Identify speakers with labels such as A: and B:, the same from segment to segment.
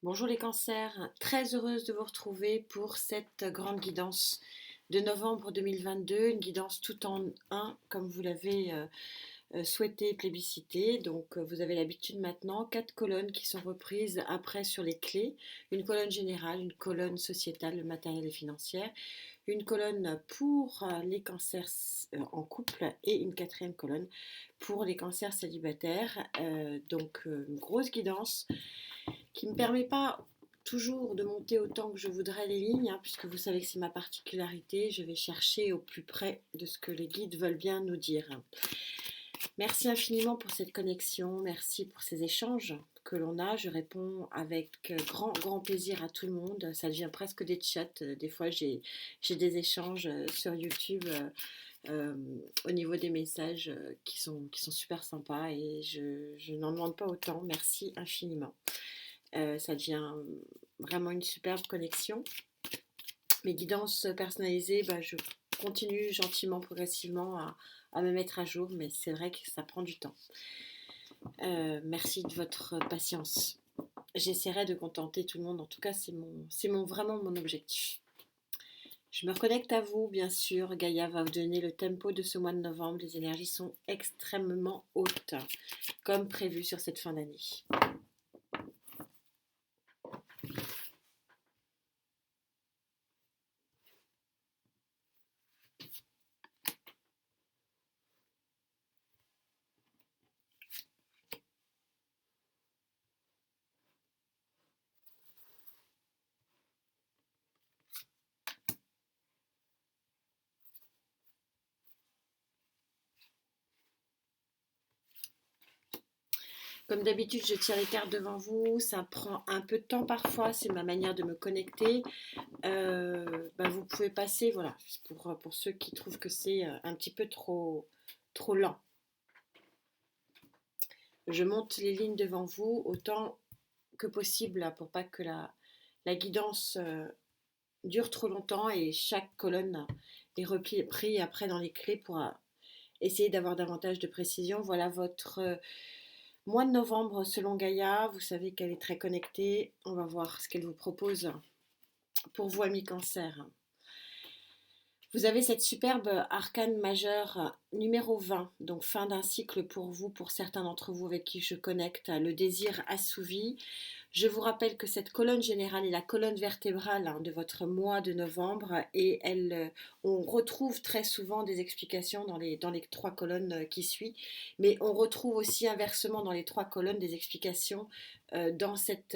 A: Bonjour les cancers, très heureuse de vous retrouver pour cette grande guidance de novembre 2022, une guidance tout en un comme vous l'avez souhaité plébiscité. Donc vous avez l'habitude maintenant, 4 colonnes qui sont reprises après sur les clés, une colonne générale, une colonne sociétale, le matériel et financière, une colonne pour les cancers en couple et une quatrième colonne pour les cancers célibataires. Une grosse guidance qui ne me permet pas toujours de monter autant que je voudrais les lignes, hein, puisque vous savez que c'est ma particularité, je vais chercher au plus près de ce que les guides veulent bien nous dire. Merci infiniment pour cette connexion, merci pour ces échanges que l'on a. Je réponds avec grand plaisir à tout le monde. Ça devient presque des chats. Des fois, j'ai des échanges sur YouTube au niveau des messages qui sont super sympas et je n'en demande pas autant. Merci infiniment. Ça devient vraiment une superbe connexion. Mes guidances personnalisées, je continue gentiment, progressivement à me mettre à jour, mais c'est vrai que ça prend du temps. Merci de votre patience. J'essaierai de contenter tout le monde, en tout cas vraiment mon objectif. Je me reconnecte à vous, bien sûr. Gaïa va vous donner le tempo de ce mois de novembre. Les énergies sont extrêmement hautes, comme prévu sur cette fin d'année. Comme d'habitude, je tire les cartes devant vous. Ça prend un peu de temps parfois. C'est ma manière de me connecter. Vous pouvez passer, voilà, pour ceux qui trouvent que c'est un petit peu trop lent. Je monte les lignes devant vous autant que possible là, pour pas que la guidance dure trop longtemps et chaque colonne est repris après dans les clés pour essayer d'avoir davantage de précision. Voilà votre mois de novembre selon Gaïa. Vous savez qu'elle est très connectée. On va voir ce qu'elle vous propose pour vous, amis cancer. Vous avez cette superbe arcane majeure numéro 20, donc fin d'un cycle pour vous, pour certains d'entre vous avec qui je connecte, le désir assouvi. Je vous rappelle que cette colonne générale est la colonne vertébrale de votre mois de novembre et on retrouve très souvent des explications dans les 3 colonnes qui suivent, mais on retrouve aussi inversement dans les 3 colonnes des explications dans cette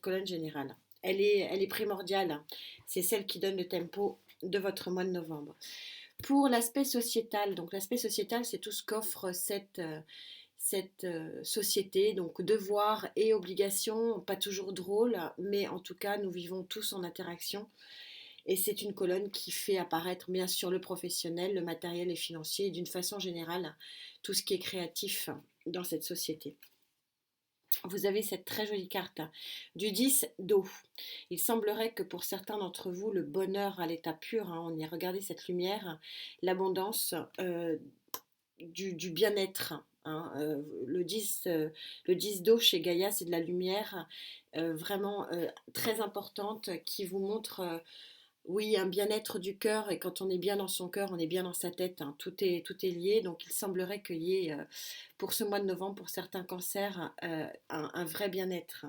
A: colonne générale. Elle est primordiale, c'est celle qui donne le tempo de votre mois de novembre. Pour l'aspect sociétal, donc l'aspect sociétal, c'est tout ce qu'offre cette société, donc devoirs et obligations, pas toujours drôles, mais en tout cas, nous vivons tous en interaction. Et c'est une colonne qui fait apparaître bien sûr le professionnel, le matériel et financier, et d'une façon générale, tout ce qui est créatif dans cette société. Vous avez cette très jolie carte du 10 d'eau. Il semblerait que pour certains d'entre vous, le bonheur à l'état pur, on y a regardé cette lumière, l'abondance du bien-être. Le 10 d'eau chez Gaïa, c'est de la lumière vraiment très importante qui vous montre oui, un bien-être du cœur, et quand on est bien dans son cœur, on est bien dans sa tête, hein. Tout est lié, donc il semblerait qu'il y ait, pour ce mois de novembre, pour certains cancers, un vrai bien-être.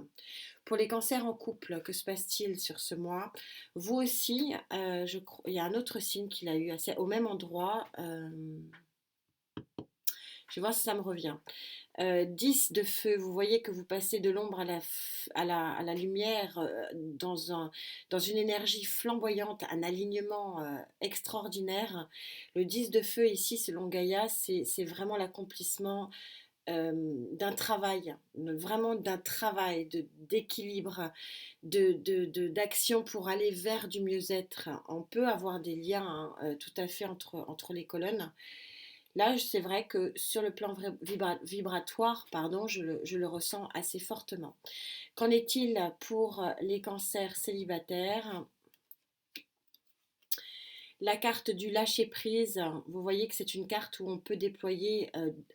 A: Pour les cancers en couple, que se passe-t-il sur ce mois? Vous aussi, il y a un autre signe qu'il a eu au même endroit. Je vais voir si ça me revient. 10 de feu, vous voyez que vous passez de l'ombre à la lumière dans une énergie flamboyante, un alignement extraordinaire. Le 10 de feu ici, selon Gaïa, c'est vraiment l'accomplissement d'un travail, vraiment d'un travail d'équilibre, d'action pour aller vers du mieux-être. On peut avoir des liens tout à fait entre les colonnes. Là, c'est vrai que sur le plan vibratoire, pardon, je le ressens assez fortement. Qu'en est-il pour les cancers célibataires? La carte du lâcher-prise, vous voyez que c'est une carte où on peut déployer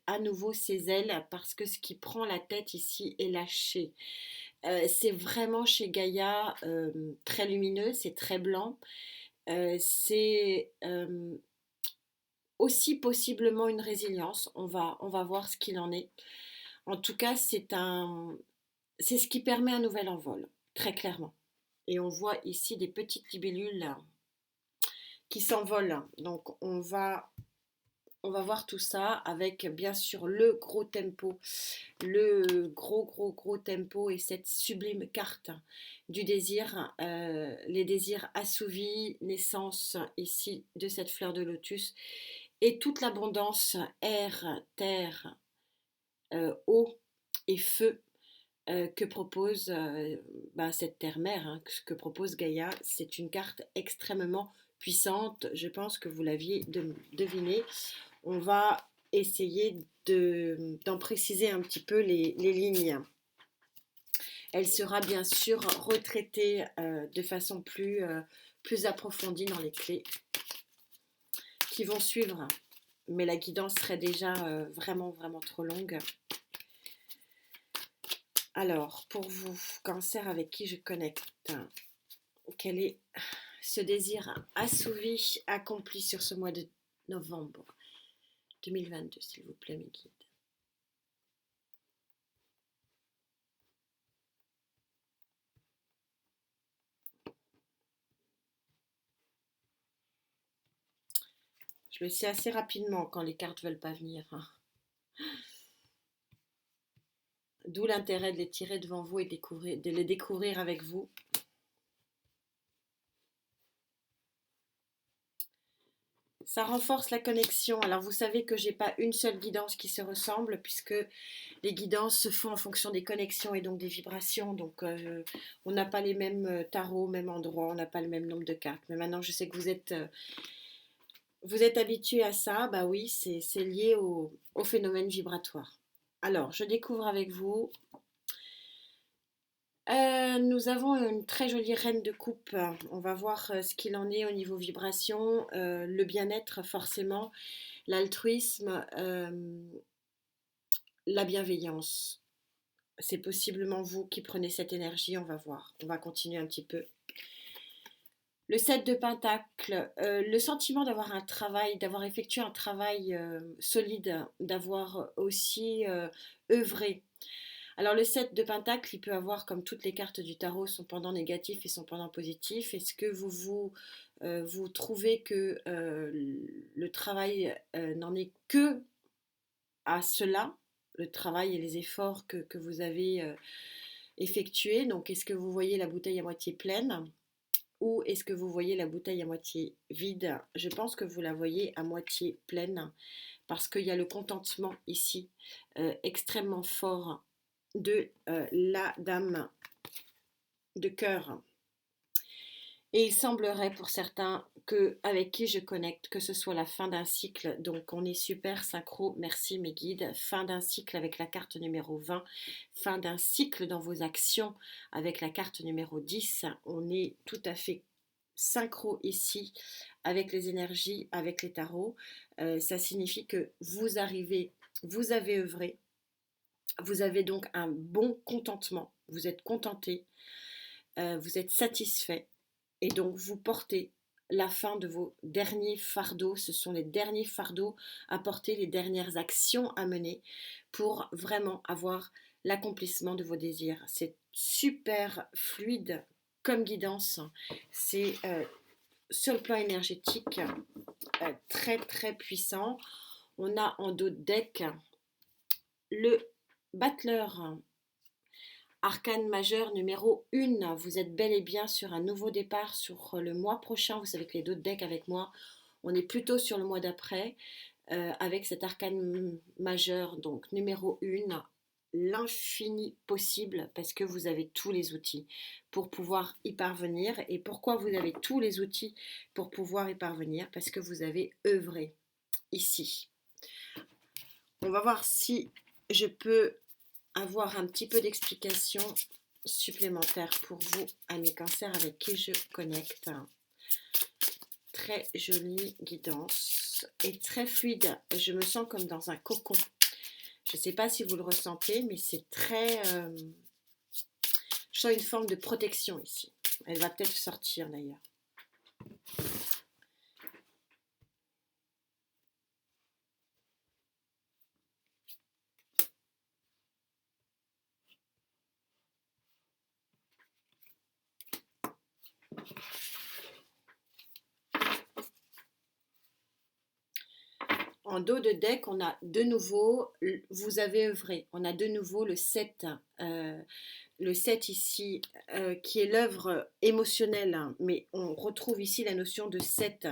A: à nouveau ses ailes parce que ce qui prend la tête ici est lâché. C'est vraiment chez Gaïa très lumineux, c'est très blanc. C'est aussi possiblement une résilience. On va voir ce qu'il en est. En tout cas, c'est ce qui permet un nouvel envol, très clairement. Et on voit ici des petites libellules qui s'envolent. Donc on va voir tout ça avec bien sûr le gros tempo, le gros tempo et cette sublime carte du désir, les désirs assouvis, naissance ici de cette fleur de lotus et toute l'abondance air, terre, eau et feu que propose cette terre-mère, hein, que propose Gaïa. C'est une carte extrêmement puissante, je pense que vous l'aviez deviné. On va essayer d'en préciser un petit peu les lignes. Elle sera bien sûr retraitée de façon plus approfondie dans les clés qui vont suivre. Mais la guidance serait déjà vraiment trop longue. Alors, pour vous, Cancer avec qui je connecte, quel est ce désir assouvi, accompli sur ce mois de novembre 2022, s'il vous plaît, mes guides. Je le sais assez rapidement quand les cartes ne veulent pas venir. Hein. D'où l'intérêt de les tirer devant vous et de les découvrir avec vous. Ça renforce la connexion. Alors vous savez que j'ai pas une seule guidance qui se ressemble puisque les guidances se font en fonction des connexions et donc des vibrations. Donc on n'a pas les mêmes tarots, même endroit, on n'a pas le même nombre de cartes. Mais maintenant je sais que vous êtes habitué à ça. Bah oui, c'est lié au phénomène vibratoire. Alors je découvre avec vous. Nous avons une très jolie reine de coupe. On va voir ce qu'il en est au niveau vibration, le bien-être forcément, l'altruisme, la bienveillance. C'est possiblement vous qui prenez cette énergie, on va voir. On va continuer un petit peu. Le 7 de Pentacle, le sentiment d'avoir un travail, d'avoir effectué un travail solide, d'avoir aussi œuvré. Alors le 7 de Pentacle, il peut avoir, comme toutes les cartes du tarot, son pendant négatif et son pendant positif. Est-ce que vous trouvez que le travail n'en est que à cela, le travail et les efforts que vous avez effectués? Donc est-ce que vous voyez la bouteille à moitié pleine ou est-ce que vous voyez la bouteille à moitié vide? Je pense que vous la voyez à moitié pleine parce qu'il y a le contentement ici extrêmement fort de la dame de cœur. Et il semblerait pour certains que avec qui je connecte, que ce soit la fin d'un cycle, donc on est super synchro, merci mes guides, fin d'un cycle avec la carte numéro 20, fin d'un cycle dans vos actions avec la carte numéro 10, on est tout à fait synchro ici avec les énergies, avec les tarots. Ça signifie que vous avez œuvré, vous avez donc un bon contentement, vous êtes contenté, vous êtes satisfait et donc vous portez la fin de vos derniers fardeaux. Ce sont les derniers fardeaux à porter, les dernières actions à mener pour vraiment avoir l'accomplissement de vos désirs. C'est super fluide comme guidance. C'est sur le plan énergétique très puissant. On a en dos de deck le battleur, arcane majeur numéro 1. Vous êtes bel et bien sur un nouveau départ sur le mois prochain. Vous savez que les deux decks avec moi, on est plutôt sur le mois d'après avec cet arcane majeur, donc numéro 1, l'infini possible, parce que vous avez tous les outils pour pouvoir y parvenir. Et pourquoi vous avez tous les outils pour pouvoir y parvenir? Parce que vous avez œuvré ici. On va voir si je peux avoir un petit peu d'explication supplémentaire pour vous, amis cancers avec qui je connecte. très jolie guidance et très fluide. Je me sens comme dans un cocon. Je ne sais pas si vous le ressentez, mais c'est très... je sens une forme de protection ici. Elle va peut-être sortir d'ailleurs. En dos de deck, on a de nouveau, vous avez œuvré, on a de nouveau le 7 ici, qui est l'œuvre émotionnelle, hein, mais on retrouve ici la notion de 7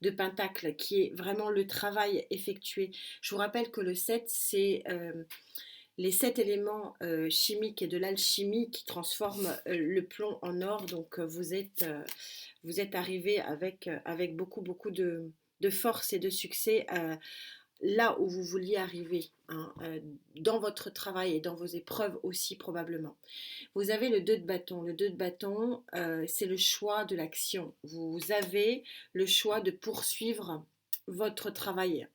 A: de pentacle, qui est vraiment le travail effectué. Je vous rappelle que le 7, c'est les 7 éléments chimiques et de l'alchimie qui transforment le plomb en or. Donc vous êtes arrivé avec beaucoup, beaucoup de force et de succès là où vous vouliez arriver, hein, dans votre travail et dans vos épreuves aussi probablement. Vous avez le 2 de bâton. Le 2 de bâton, c'est le choix de l'action. Vous avez le choix de poursuivre votre travail.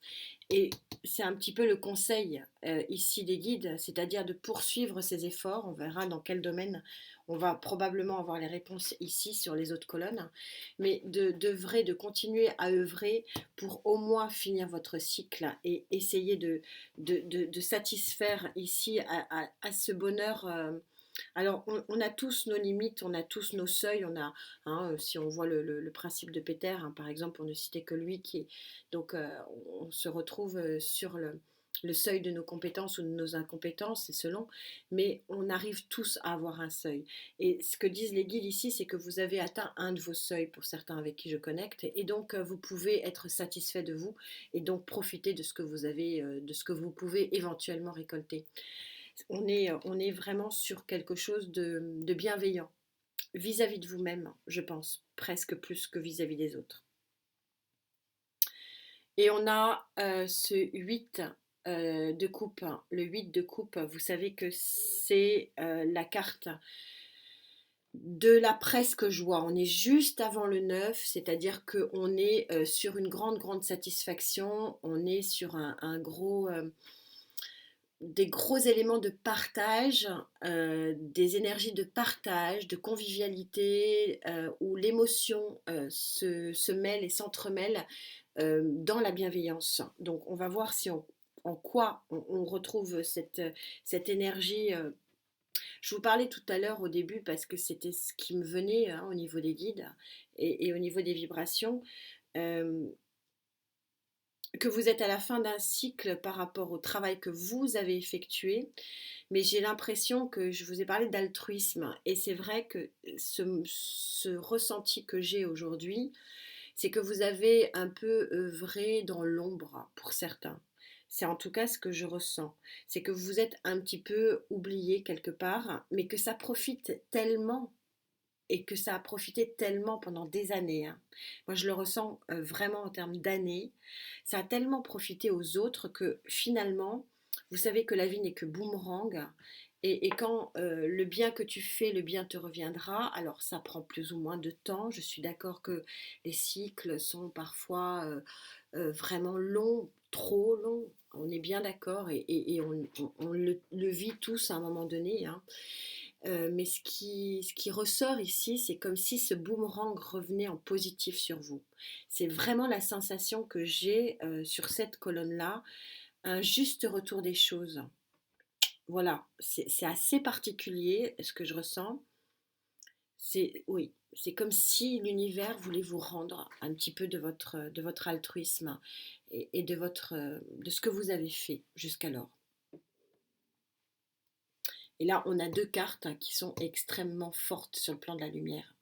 A: Et c'est un petit peu le conseil ici des guides, c'est-à-dire de poursuivre ses efforts. On verra dans quel domaine. On va probablement avoir les réponses ici sur les autres colonnes, mais d'œuvrer, de continuer à œuvrer pour au moins finir votre cycle et essayer de satisfaire ici à ce bonheur. Alors, on a tous nos limites, on a tous nos seuils, on a, hein, si on voit le principe de Péter, hein, par exemple, pour ne citer que lui, donc on se retrouve sur le seuil de nos compétences ou de nos incompétences, c'est selon, mais on arrive tous à avoir un seuil. Et ce que disent les guides ici, c'est que vous avez atteint un de vos seuils pour certains avec qui je connecte, et donc vous pouvez être satisfait de vous, et donc profiter de ce que vous avez, de ce que vous pouvez éventuellement récolter. On est vraiment sur quelque chose de bienveillant vis-à-vis de vous-même, je pense, presque plus que vis-à-vis des autres. Et on a ce 8 de coupe. Le 8 de coupe, vous savez que c'est la carte de la presque joie. On est juste avant le 9, c'est-à-dire qu'on est sur une grande, grande satisfaction. On est sur des gros éléments de partage, des énergies de partage, de convivialité, où l'émotion se mêle et s'entremêle dans la bienveillance. Donc on va voir si en quoi on retrouve cette énergie. Je vous parlais tout à l'heure au début parce que c'était ce qui me venait, hein, au niveau des guides et au niveau des vibrations. Euh, que vous êtes à la fin d'un cycle par rapport au travail que vous avez effectué, mais j'ai l'impression que je vous ai parlé d'altruisme, et c'est vrai que ce ressenti que j'ai aujourd'hui, c'est que vous avez un peu œuvré dans l'ombre pour certains. C'est en tout cas ce que je ressens. C'est que vous êtes un petit peu oublié quelque part, mais que ça profite tellement et que ça a profité tellement pendant des années, hein. Moi, je le ressens vraiment en termes d'années. Ça a tellement profité aux autres que finalement, vous savez que la vie n'est que boomerang. Et quand le bien que tu fais, le bien te reviendra. Alors, ça prend plus ou moins de temps. Je suis d'accord que les cycles sont parfois vraiment longs, trop longs. On est bien d'accord et on le vit tous à un moment donné, hein. Mais ce qui ressort ici, c'est comme si ce boomerang revenait en positif sur vous. C'est vraiment la sensation que j'ai sur cette colonne-là, un juste retour des choses. Voilà, c'est assez particulier ce que je ressens. Oui, c'est comme si l'univers voulait vous rendre un petit peu de votre altruisme et de ce que vous avez fait jusqu'alors. Et là, on a deux cartes qui sont extrêmement fortes sur le plan de la lumière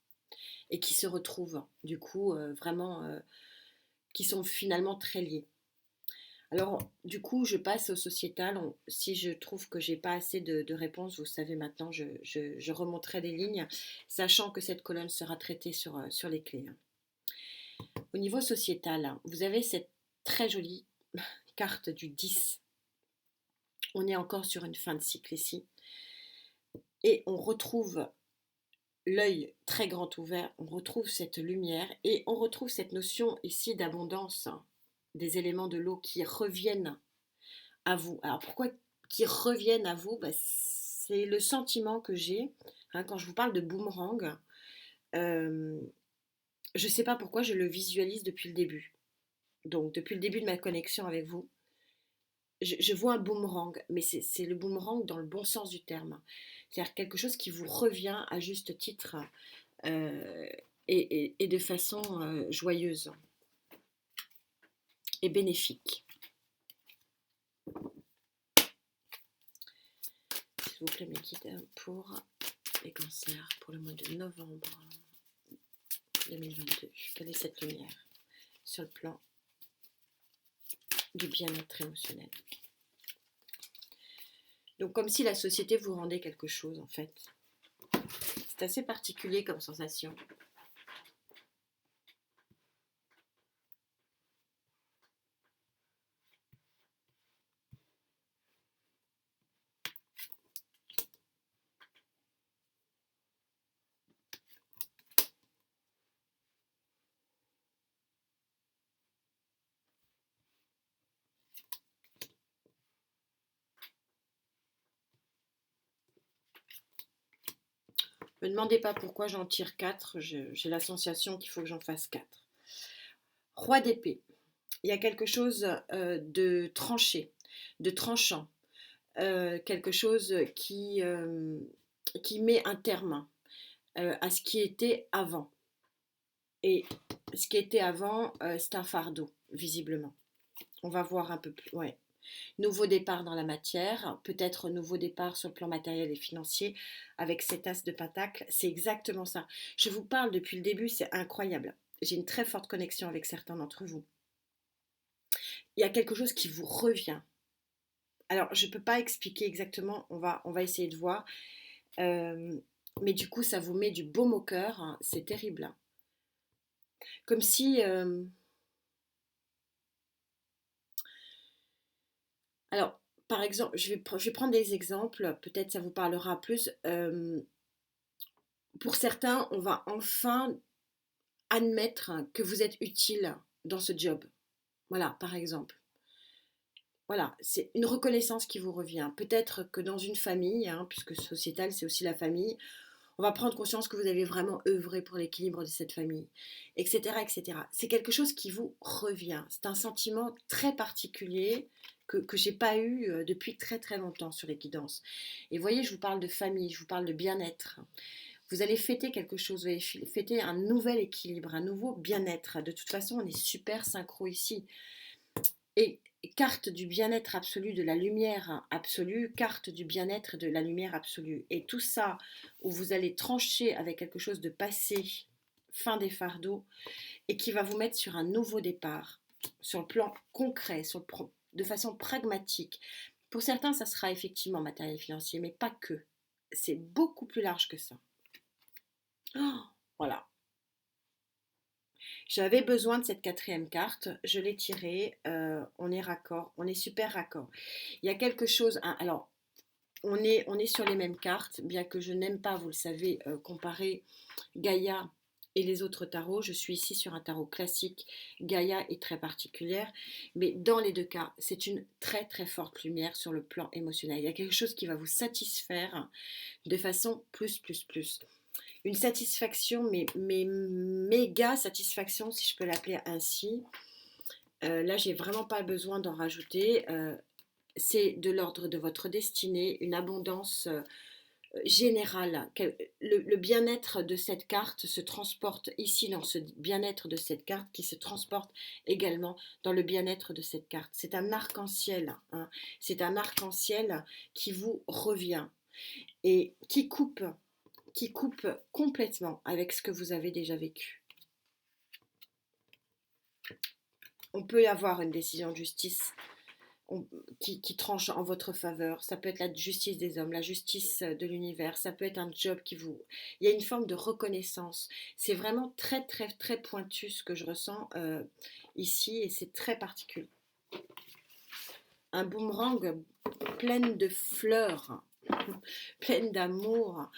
A: et qui se retrouvent, du coup, vraiment, qui sont finalement très liées. Alors, du coup, je passe au sociétal. Si je trouve que j'ai pas assez de réponses, vous savez maintenant, je remonterai des lignes, sachant que cette colonne sera traitée sur les clés. Au niveau sociétal, vous avez cette très jolie carte du 10. On est encore sur une fin de cycle ici. Et on retrouve l'œil très grand ouvert, on retrouve cette lumière et on retrouve cette notion ici d'abondance, des éléments de l'eau qui reviennent à vous. Alors pourquoi qui reviennent à vous? Bah, c'est le sentiment que j'ai quand je vous parle de boomerang. euh, je ne sais pas pourquoi je le visualise depuis le début. Donc depuis le début de ma connexion avec vous, je vois un boomerang, mais c'est le boomerang dans le bon sens du terme. C'est-à-dire quelque chose qui vous revient à juste titre euh, et de façon joyeuse et bénéfique. S'il vous plaît, mes guides, pour les cancers, pour le mois de novembre 2022. Quelle est cette lumière sur le plan du bien-être émotionnel? Donc comme si la société vous rendait quelque chose en fait. C'est assez particulier comme sensation. Ne me demandez pas pourquoi j'en tire 4, j'ai la sensation qu'il faut que j'en fasse 4. Roi d'épée, il y a quelque chose de tranché, de tranchant, quelque chose qui met un terme à ce qui était avant. Et ce qui était avant, c'est un fardeau, visiblement. On va voir un peu plus. Ouais. Nouveau départ dans la matière, peut-être nouveau départ sur le plan matériel et financier avec cet as de pentacle. C'est exactement ça. Je vous parle depuis le début, c'est incroyable. J'ai une très forte connexion avec certains d'entre vous. Il y a quelque chose qui vous revient. Alors, je ne peux pas expliquer exactement, on va essayer de voir. Mais du coup, ça vous met du baume au cœur, hein, c'est terrible. Hein. Comme si... alors, par exemple, je vais prendre des exemples, peut-être ça vous parlera plus. Pour certains, on va enfin admettre que vous êtes utile dans ce job. Voilà, par exemple. Voilà, c'est une reconnaissance qui vous revient. Peut-être que dans une famille, hein, puisque sociétal, c'est aussi la famille, on va prendre conscience que vous avez vraiment œuvré pour l'équilibre de cette famille, etc., etc. C'est quelque chose qui vous revient. C'est un sentiment très particulier que je n'ai pas eu depuis très très longtemps sur les guidances. Et vous voyez, je vous parle de famille, je vous parle de bien-être. Vous allez fêter quelque chose, vous allez fêter un nouvel équilibre, un nouveau bien-être. De toute façon, on est super synchro ici. Et carte du bien-être absolu, de la lumière absolue, carte du bien-être de la lumière absolue. Et tout ça, où vous allez trancher avec quelque chose de passé, fin des fardeaux, et qui va vous mettre sur un nouveau départ, sur le plan concret, de façon pragmatique. Pour certains, ça sera effectivement matériel financier, mais pas que. C'est beaucoup plus large que ça. Oh, voilà. J'avais besoin de cette quatrième carte, je l'ai tirée, on est raccord, on est super raccord. Il y a quelque chose, hein, alors on est sur les mêmes cartes, bien que je n'aime pas, vous le savez, comparer Gaïa et les autres tarots. Je suis ici sur un tarot classique, Gaïa est très particulière, mais dans les deux cas, c'est une très très forte lumière sur le plan émotionnel. Il y a quelque chose qui va vous satisfaire de façon plus. Une satisfaction, mais méga satisfaction, si je peux l'appeler ainsi. Là, j'ai vraiment pas besoin d'en rajouter. C'est de l'ordre de votre destinée, une abondance générale. Le bien-être de cette carte se transporte ici dans ce bien-être de cette carte qui se transporte également dans le bien-être de cette carte. C'est un arc-en-ciel. Hein. C'est un arc-en-ciel qui vous revient et qui coupe complètement avec ce que vous avez déjà vécu. On peut y avoir une décision de justice qui tranche en votre faveur. Ça peut être la justice des hommes, la justice de l'univers. Ça peut être un job qui vous... Il y a une forme de reconnaissance. C'est vraiment très, très, très pointu ce que je ressens ici et c'est très particulier. Un boomerang plein de fleurs. pleine d'amour.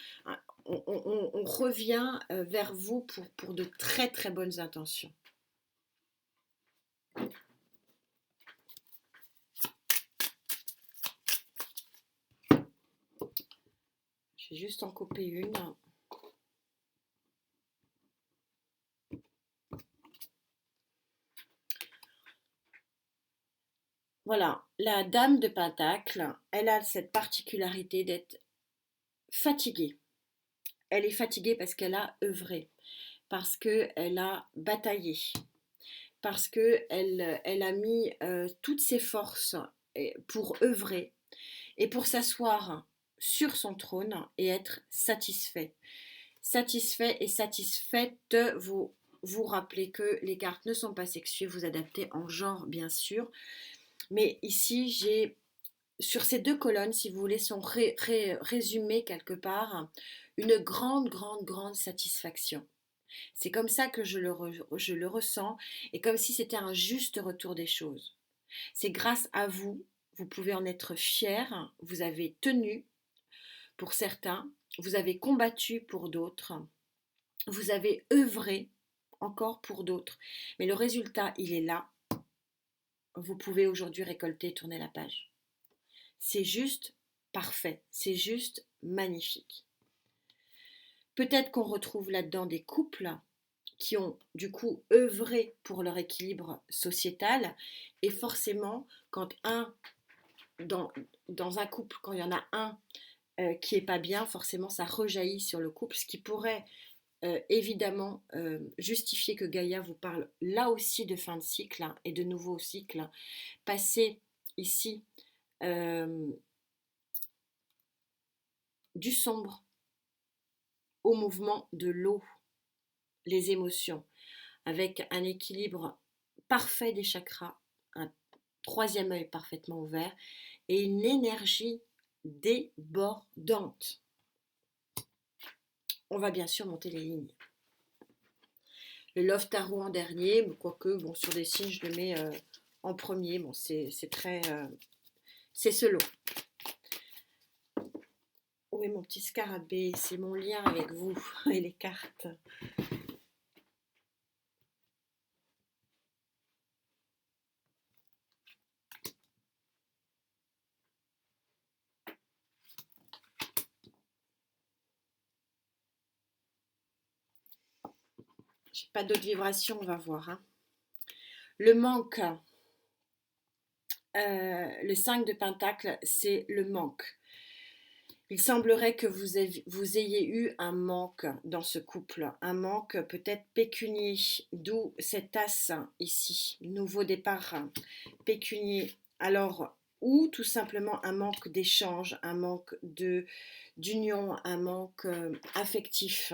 A: On revient vers vous pour de très très bonnes intentions. Je vais juste en couper une. Voilà, la dame de Pentacle, elle a cette particularité d'être fatiguée. Elle est fatiguée parce qu'elle a œuvré, parce qu'elle a bataillé, parce qu'elle a mis toutes ses forces pour œuvrer et pour s'asseoir sur son trône et être satisfait. Satisfait et satisfaite, vous rappelez que les cartes ne sont pas sexuées, vous adaptez en genre bien sûr. Mais ici, j'ai sur ces deux colonnes, si vous voulez, sont résumées quelque part une grande satisfaction. C'est comme ça que je le ressens et comme si c'était un juste retour des choses. C'est grâce à vous, vous pouvez en être fiers, vous avez tenu pour certains, vous avez combattu pour d'autres, vous avez œuvré encore pour d'autres. Mais le résultat, il est là. Vous pouvez aujourd'hui récolter, tourner la page. C'est juste parfait, c'est juste magnifique. Peut-être qu'on retrouve là-dedans des couples qui ont du coup œuvré pour leur équilibre sociétal et forcément quand dans un couple, quand il y en a un qui est pas bien, forcément ça rejaillit sur le couple, ce qui pourrait évidemment justifier que Gaïa vous parle là aussi de fin de cycle et de nouveau cycle. Passer ici du sombre au mouvement de l'eau, les émotions, avec un équilibre parfait des chakras, un troisième œil parfaitement ouvert et une énergie débordante. On va bien sûr monter les lignes. Le Love Tarot en dernier, quoique bon, sur des signes je le mets en premier, bon, c'est très... c'est selon. Où est mon petit scarabée? C'est mon lien avec vous et les cartes. J'ai pas d'autres vibrations, on va voir. Hein. Le manque, le 5 de Pentacle, c'est le manque. Il semblerait que vous ayez eu un manque dans ce couple, un manque peut-être pécunier, d'où cet as ici, nouveau départ pécunier. Alors, ou tout simplement un manque d'échange, un manque d'union, un manque affectif.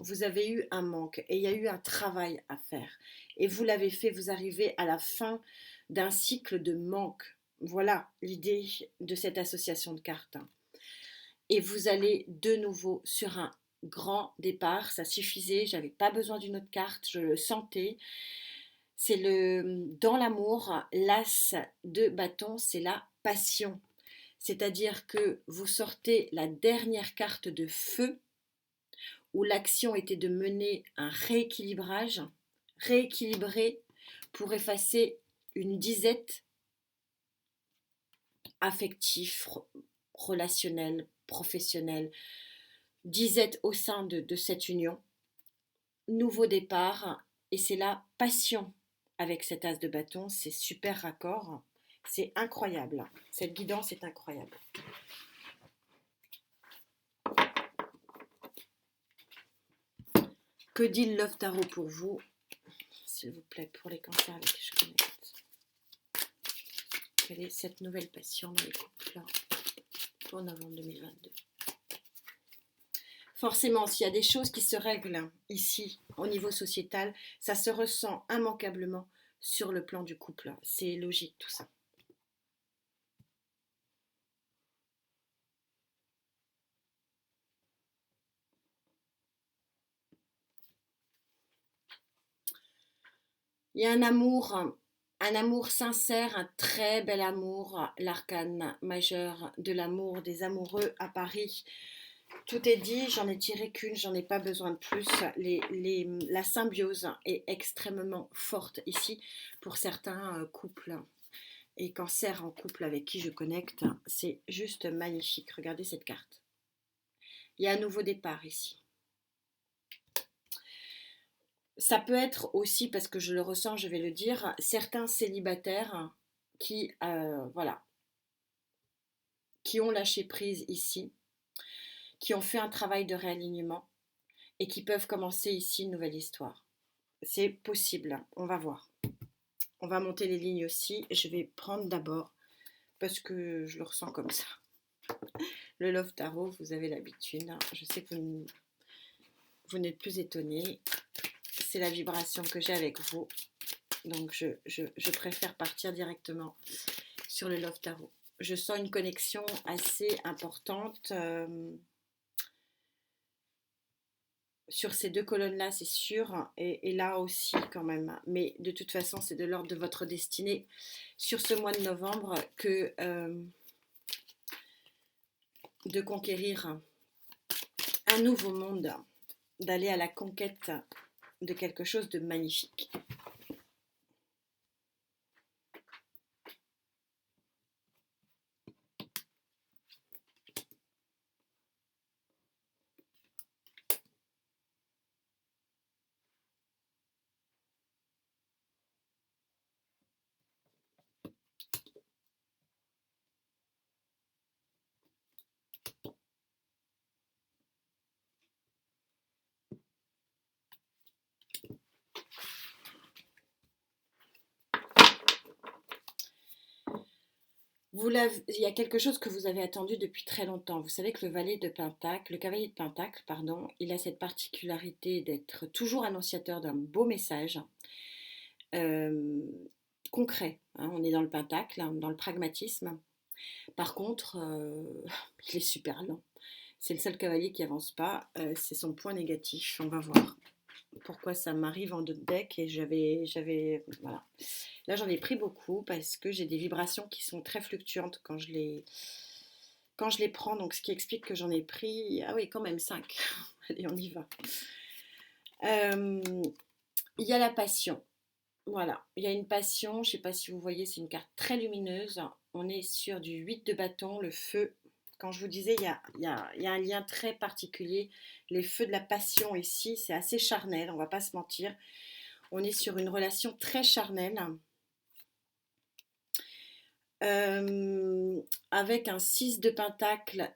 A: Vous avez eu un manque et il y a eu un travail à faire. Et vous l'avez fait, vous arrivez à la fin d'un cycle de manque. Voilà l'idée de cette association de cartes. Et vous allez de nouveau sur un grand départ. Ça suffisait, j'avais pas besoin d'une autre carte, je le sentais. C'est dans l'amour, l'as de bâton, c'est la passion. C'est-à-dire que vous sortez la dernière carte de feu où l'action était de mener un rééquilibrage, rééquilibrer pour effacer une disette affective, relationnelle, professionnelle, disette au sein de cette union. Nouveau départ, et c'est la passion avec cet as de bâton, c'est super raccord, c'est incroyable, cette guidance est incroyable. Que dit le Love Tarot pour vous, s'il vous plaît, pour les cancers avec qui je connecte? Quelle est cette nouvelle passion dans les couples pour novembre 2022? Forcément, s'il y a des choses qui se règlent ici, au niveau sociétal, ça se ressent immanquablement sur le plan du couple. C'est logique tout ça. Il y a un amour Un amour sincère, un très bel amour, l'arcane majeur de l'amour des amoureux à Paris. Tout est dit, j'en ai tiré qu'une, j'en ai pas besoin de plus. La symbiose est extrêmement forte ici pour certains couples. Et cancer en couple avec qui je connecte, c'est juste magnifique. Regardez cette carte. Il y a un nouveau départ ici. Ça peut être aussi, parce que je le ressens, je vais le dire, certains célibataires qui, voilà, qui ont lâché prise ici, qui ont fait un travail de réalignement et qui peuvent commencer ici une nouvelle histoire. C'est possible, on va voir. On va monter les lignes aussi. Je vais prendre d'abord, parce que je le ressens comme ça. Le Love Tarot, vous avez l'habitude. Je sais que vous n'êtes plus étonnés. C'est la vibration que j'ai avec vous. Donc je préfère partir directement sur le Love Tarot. Je sens une connexion assez importante sur ces deux colonnes-là, c'est sûr, et là aussi quand même. Mais de toute façon, c'est de l'ordre de votre destinée sur ce mois de novembre que de conquérir un nouveau monde, d'aller à la conquête de quelque chose de magnifique. Il y a quelque chose que vous avez attendu depuis très longtemps. Vous savez que le cavalier de Pentacle, pardon, il a cette particularité d'être toujours annonciateur d'un beau message euh, concret. Hein. On est dans le Pentacle, hein, dans le pragmatisme. Par contre, il est super lent. C'est le seul cavalier qui avance pas. C'est son point négatif. On va voir pourquoi ça m'arrive en deux decks et voilà. Là, j'en ai pris beaucoup parce que j'ai des vibrations qui sont très fluctuantes quand je les prends. Donc, ce qui explique que j'en ai pris, ah oui, quand même 5. Allez, on y va. Il y a la passion. Voilà, il y a une passion, je ne sais pas si vous voyez, c'est une carte très lumineuse. On est sur du 8 de bâton, le feu. Quand je vous disais, il y a un lien très particulier. Les feux de la passion ici, c'est assez charnel, on ne va pas se mentir. On est sur une relation très charnelle. Avec un 6 de pentacle.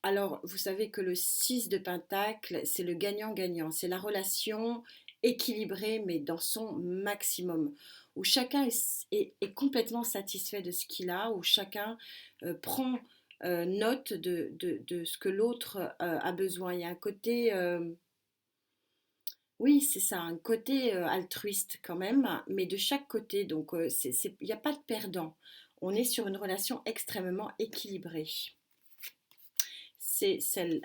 A: Alors, vous savez que le 6 de pentacle, c'est le gagnant-gagnant. C'est la relation équilibrée, mais dans son maximum. Où chacun est complètement satisfait de ce qu'il a, où chacun prend note de ce que l'autre a besoin. Il y a un côté... oui, c'est ça, un côté altruiste quand même, mais de chaque côté, donc il n'y a pas de perdant. On est sur une relation extrêmement équilibrée. C'est celle...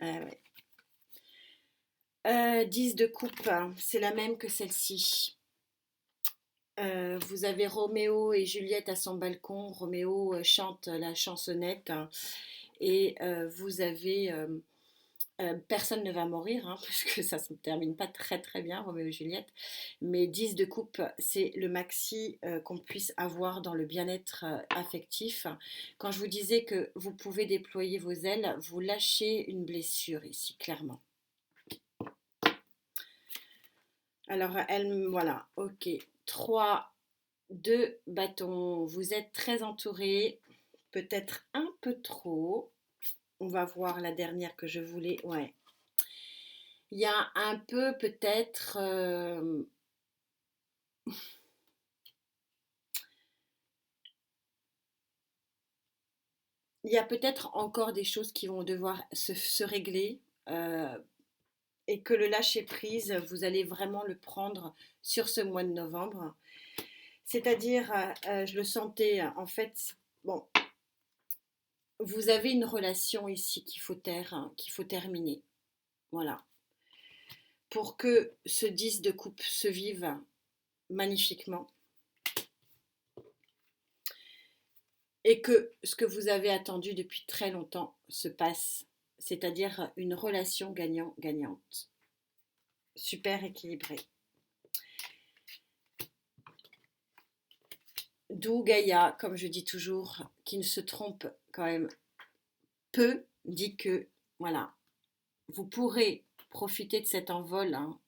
A: ouais. 10 de coupe, hein, c'est la même que celle-ci. Vous avez Roméo et Juliette à son balcon. Roméo chante la chansonnette, hein, et vous avez... personne ne va mourir, hein, parce que ça ne se termine pas très très bien, Roméo et Juliette. Mais 10 de coupe, c'est le maxi qu'on puisse avoir dans le bien-être affectif. Quand je vous disais que vous pouvez déployer vos ailes, vous lâchez une blessure ici, clairement. Alors, voilà, ok. 3, 2 bâtons. Vous êtes très entouré, peut-être un peu trop. On va voir la dernière que je voulais. Ouais. Il y a un peu peut-être... il y a peut-être encore des choses qui vont devoir se régler et que le lâcher-prise, vous allez vraiment le prendre sur ce mois de novembre. C'est-à-dire, je le sentais, en fait, bon, vous avez une relation ici qu'il faut taire, hein, qu'il faut terminer. Voilà. Pour que ce 10 de coupe se vive magnifiquement. et que ce que vous avez attendu depuis très longtemps se passe, c'est-à-dire une relation gagnant-gagnante, super équilibrée. D'où Gaïa, comme je dis toujours, qui ne se trompe quand même peu, dit que voilà, vous pourrez profiter de cet envol, hein,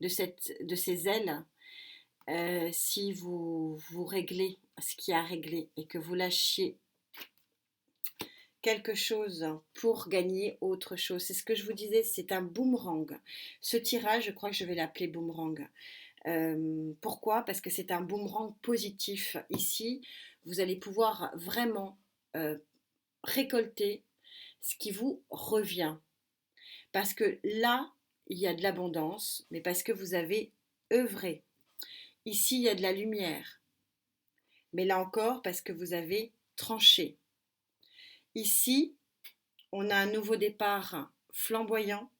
A: de ces ailes, si vous réglez ce qui a réglé et que vous lâchiez quelque chose pour gagner autre chose. C'est ce que je vous disais, c'est un boomerang. Ce tirage, je crois que je vais l'appeler boomerang. Pourquoi? Parce que c'est un boomerang positif. Ici, vous allez pouvoir vraiment euh, récolter ce qui vous revient. Parce que là, il y a de l'abondance, mais parce que vous avez œuvré. Ici, il y a de la lumière, mais là encore, parce que vous avez tranché. Ici, on a un nouveau départ flamboyant,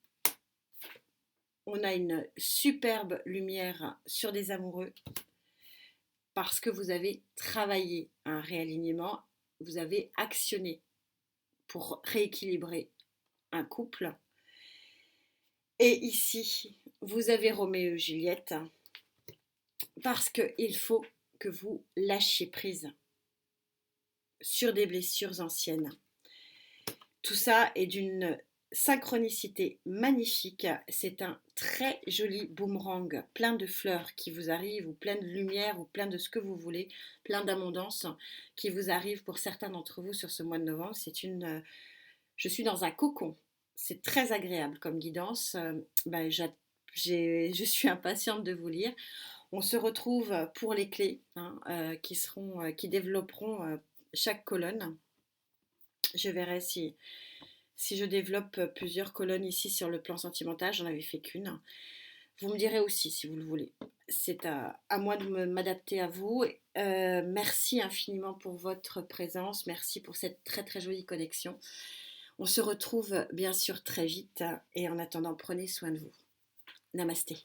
A: on a une superbe lumière sur des amoureux, parce que vous avez travaillé un réalignement, vous avez actionné pour rééquilibrer un couple. Et ici, vous avez Roméo et Juliette, parce qu'il faut que vous lâchiez prise sur des blessures anciennes. Tout ça est d'une synchronicité magnifique. C'est un très joli boomerang, plein de fleurs qui vous arrivent, ou plein de lumière, ou plein de ce que vous voulez, plein d'abondance qui vous arrive pour certains d'entre vous sur ce mois de novembre. Je suis dans un cocon. C'est très agréable comme guidance. Je suis impatiente de vous lire. On se retrouve pour les clés, hein, qui développeront chaque colonne. Je verrai si je développe plusieurs colonnes ici sur le plan sentimental. J'en avais fait qu'une. Vous me direz aussi si vous le voulez. C'est à moi de m'adapter à vous. Merci infiniment pour votre présence. Merci pour cette très très jolie connexion. On se retrouve bien sûr très vite. Et en attendant, prenez soin de vous. Namasté.